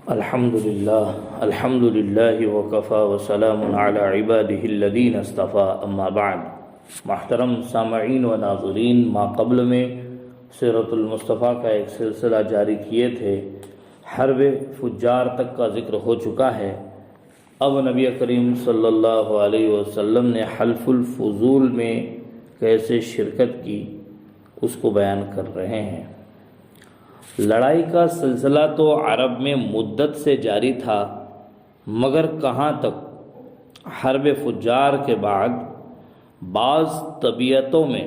الحمد للہ وکفی وسلام علی عباده الذین اصطفی، اما بعد۔ محترم سامعین و ناظرین، ما قبل میں سیرت المصطفیٰ کا ایک سلسلہ جاری کیے تھے، حرب فجار تک کا ذکر ہو چکا ہے۔ اب نبی کریم صلی اللہ علیہ وسلم نے حلف الفضول میں کیسے شرکت کی اس کو بیان کر رہے ہیں۔ لڑائی کا سلسلہ تو عرب میں مدت سے جاری تھا، مگر کہاں تک؟ حرب فجار کے بعد بعض طبیعتوں میں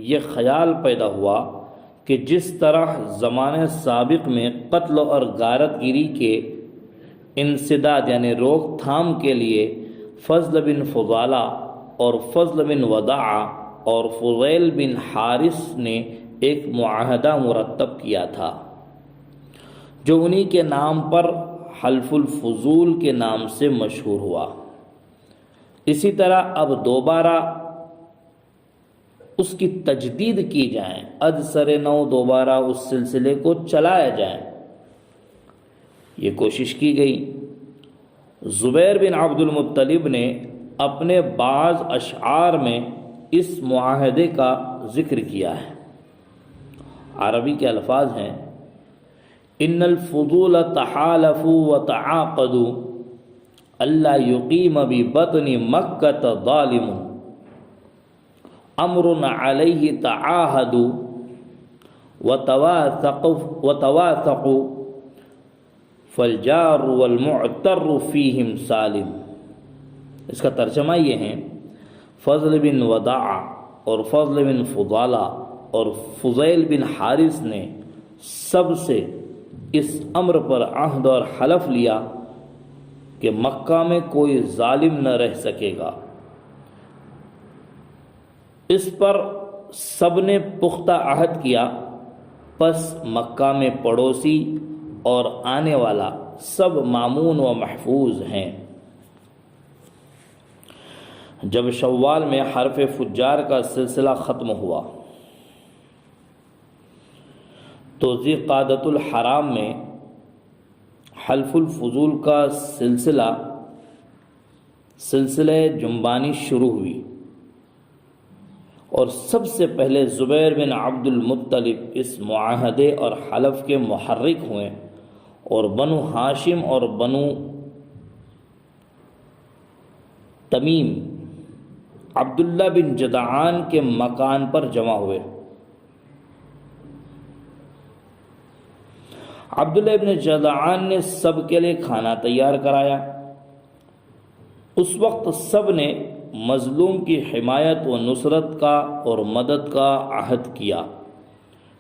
یہ خیال پیدا ہوا کہ جس طرح زمانے سابق میں قتل اور غارت گیری کے انسداد یعنی روک تھام کے لیے فضل بن فضالہ اور فضل بن وداع اور فضیل بن حارث نے ایک معاہدہ مرتب کیا تھا، جو انہی کے نام پر حلف الفضول کے نام سے مشہور ہوا۔ اسی طرح اب دوبارہ اس کی تجدید کی جائے، از سر نو دوبارہ اس سلسلے کو چلایا جائے، یہ کوشش کی گئی۔ زبیر بن عبد المطلب نے اپنے بعض اشعار میں اس معاہدے کا ذکر کیا ہے۔ عربی کے الفاظ ہیں: ان الفضول تحالفوا وتعاقدوا الا یقیم ببطن مکۃ ظالم امر علیہ تعاہدوا وتواثقوا فالجار والمعتر فیہم سالم۔ اس کا ترجمہ یہ ہے: فضل بن وداع اور فضل بن فضالہ اور فضیل بن حارث نے سب سے اس امر پر عہد اور حلف لیا کہ مکہ میں کوئی ظالم نہ رہ سکے گا۔ اس پر سب نے پختہ عہد کیا، پس مکہ میں پڑوسی اور آنے والا سب مامون و محفوظ ہیں۔ جب شوال میں حرف فجار کا سلسلہ ختم ہوا تو ذی قعدۃ الحرام میں حلف الفضول کا سلسلہ جنبانی شروع ہوئی، اور سب سے پہلے زبیر بن عبد المطلب اس معاہدے اور حلف کے محرک ہوئے، اور بنو ہاشم اور بنو تمیم عبداللہ بن جدعان کے مکان پر جمع ہوئے۔ عبداللہ ابن جدعان نے سب کے لیے کھانا تیار کرایا۔ اس وقت سب نے مظلوم کی حمایت و نصرت کا اور مدد کا عہد کیا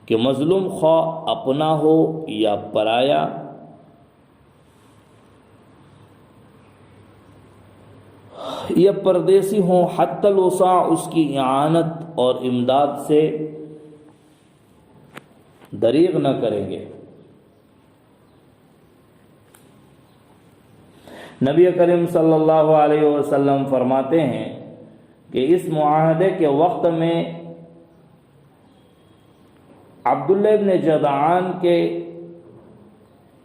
کہ مظلوم خواہ اپنا ہو یا پرایا، یا پردیسی ہوں، حتی الوسع اس کی اعانت اور امداد سے دریغ نہ کریں گے۔ نبی کریم صلی اللہ علیہ وسلم فرماتے ہیں کہ اس معاہدے کے وقت میں عبداللہ ابن جدعان کے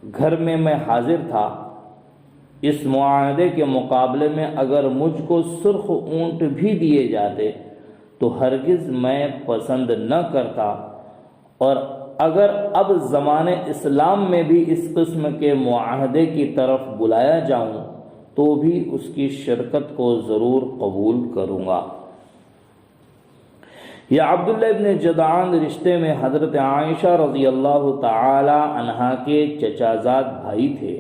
گھر میں حاضر تھا۔ اس معاہدے کے مقابلے میں اگر مجھ کو سرخ اونٹ بھی دیے جاتے تو ہرگز میں پسند نہ کرتا، اور اگر اب زمانے اسلام میں بھی اس قسم کے معاہدے کی طرف بلایا جاؤں تو بھی اس کی شرکت کو ضرور قبول کروں گا۔ یہ عبداللہ ابن جدعان رشتے میں حضرت عائشہ رضی اللہ تعالی عنہا کے چچازاد بھائی تھے۔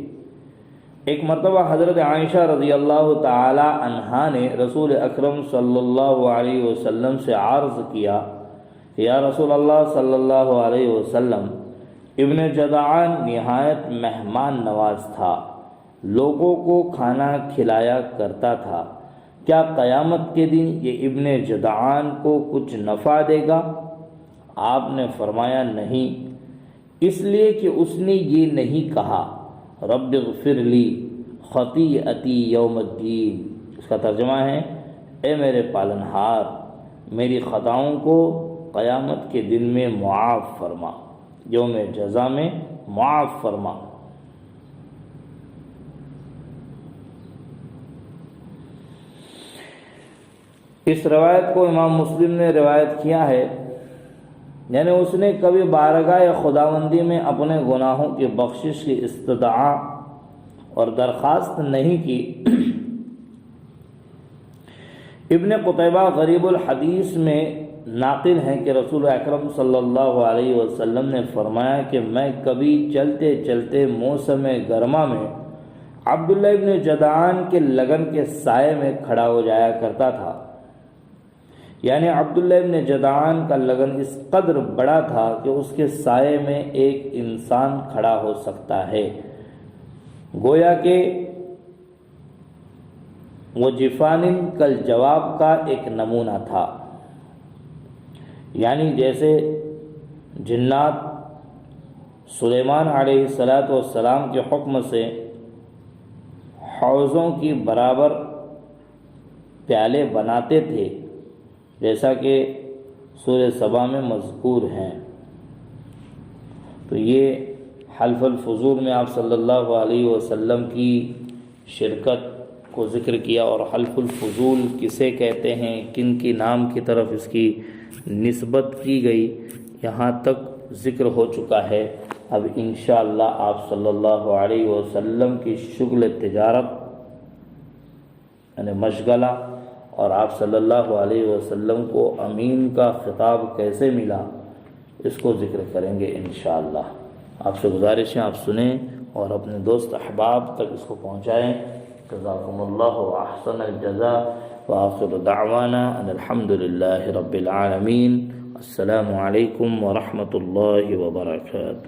ایک مرتبہ حضرت عائشہ رضی اللہ تعالی عنہا نے رسول اکرم صلی اللہ علیہ وسلم سے عرض کیا: یا رسول اللہ صلی اللہ علیہ وسلم، ابن جدعان نہایت مہمان نواز تھا، لوگوں کو کھانا کھلایا کرتا تھا، کیا قیامت کے دن یہ ابن جدعان کو کچھ نفع دے گا؟ آپ نے فرمایا نہیں، اس لیے کہ اس نے یہ نہیں کہا رب اغفر لی خطیئتی یوم الدین۔ اس کا ترجمہ ہے: اے میرے پالنہار، میری خطاؤں کو قیامت کے دن میں معاف فرما، یوم جزا میں معاف فرما۔ اس روایت کو امام مسلم نے روایت کیا ہے، یعنی اس نے کبھی بارگاہ خداوندی میں اپنے گناہوں کی بخشش کی استدعا اور درخواست نہیں کی۔ ابن قتیبہ غریب الحدیث میں ناقل ہیں کہ رسول اکرم صلی اللہ علیہ وسلم نے فرمایا کہ میں کبھی چلتے چلتے موسم گرما میں عبداللہ ابن جدعان کے لگن کے سائے میں کھڑا ہو جایا کرتا تھا، یعنی عبداللہ ابن جدعان کا لگن اس قدر بڑا تھا کہ اس کے سائے میں ایک انسان کھڑا ہو سکتا ہے، گویا کہ وہ جفان کل جواب کا ایک نمونہ تھا، یعنی جیسے جنات سلیمان علیہ السلام کے حکم سے حوضوں کی برابر پیالے بناتے تھے، جیسا کہ سورہ سبا میں مذکور ہیں۔ تو یہ حلف الفضول میں آپ صلی اللہ علیہ وسلم کی شرکت کو ذکر کیا، اور حلف الفضول کسے کہتے ہیں، کن کی نام کی طرف اس کی نسبت کی گئی، یہاں تک ذکر ہو چکا ہے۔ اب انشاءاللہ آپ صلی اللہ علیہ وسلم کی شغل تجارت یعنی مشغلہ، اور آپ صلی اللہ علیہ وسلم کو امین کا خطاب کیسے ملا، اس کو ذکر کریں گے انشاءاللہ۔ آپ سے گزارش ہے آپ سنیں اور اپنے دوست احباب تک اس کو پہنچائیں۔ جزاکم اللہ احسن الجزاء، وآخر دعوانا ان الحمد للہ رب العالمین۔ السلام علیکم ورحمۃ اللہ وبرکاتہ۔